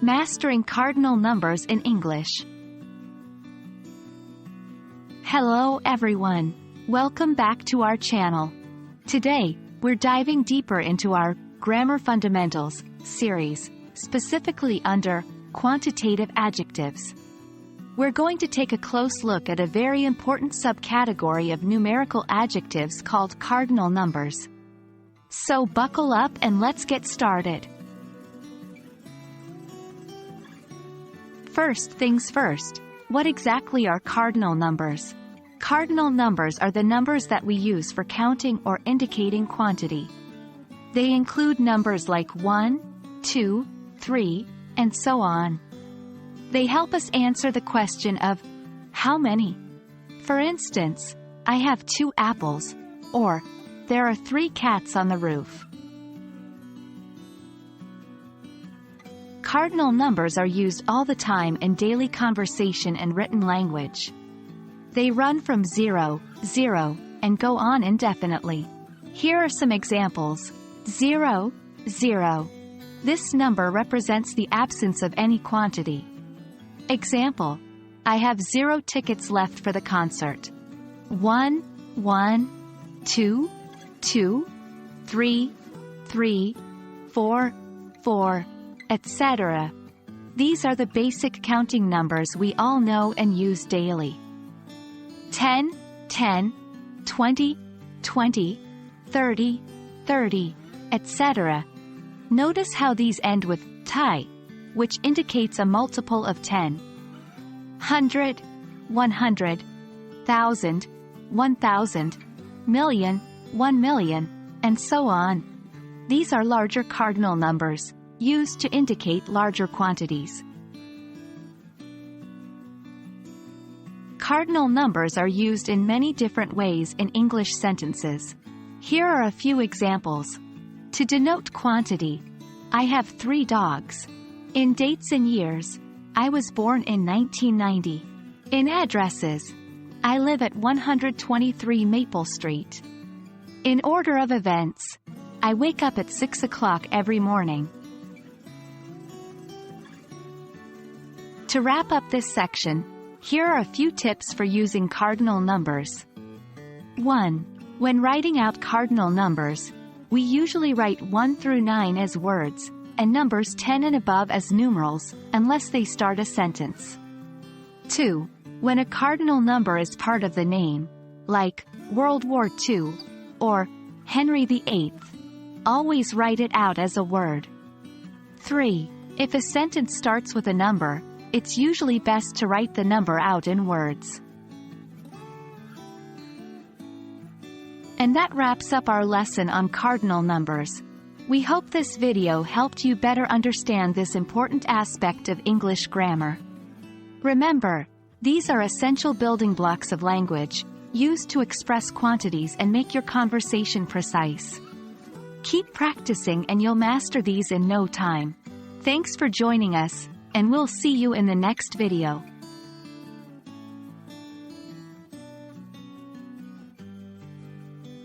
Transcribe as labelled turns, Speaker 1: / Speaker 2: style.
Speaker 1: Mastering Cardinal Numbers in English. Hello everyone. Welcome back to our channel. Today, we're diving deeper into our Grammar Fundamentals series, specifically under quantitative adjectives. We're going to take a close look at a very important subcategory of numerical adjectives called cardinal numbers. So buckle up and let's get started. First things first, what exactly are cardinal numbers? Cardinal numbers are the numbers that we use for counting or indicating quantity. They include numbers like 1, 2, 3, and so on. They help us answer the question of, how many? For instance, I have 2 apples, or, there are 3 cats on the roof. Cardinal numbers are used all the time in daily conversation and written language. They run from 0, 0, and go on indefinitely. Here are some examples. 0, 0. This number represents the absence of any quantity. Example: I have 0 tickets left for the concert. 1, 1, 2, 2, 3, 3, 4, 4, etc. These are the basic counting numbers we all know and use daily. 10, 10, 20, 20, 30, 30, etc. Notice how these end with tie, which indicates a multiple of 10. 100, 100, 1,000, 1,000, million, 1 million, and so on. These are larger cardinal numbers, used to indicate larger quantities. Cardinal numbers are used in many different ways in English sentences. Here are a few examples. To denote quantity, I have 3 dogs. In dates and years, I was born in 1990. In addresses, I live at 123 Maple Street. In order of events, I wake up at 6 o'clock every morning. To wrap up this section, here are a few tips for using cardinal numbers. 1. When writing out cardinal numbers, we usually write 1 through 9 as words, and numbers 10 and above as numerals, unless they start a sentence. 2. When a cardinal number is part of the name, like World War II, or Henry VIII, always write it out as a word. 3. If a sentence starts with a number, it's usually best to write the number out in words. And that wraps up our lesson on cardinal numbers. We hope this video helped you better understand this important aspect of English grammar. Remember, these are essential building blocks of language, used to express quantities and make your conversation precise. Keep practicing and you'll master these in no time. Thanks for joining us, and we'll see you in the next video.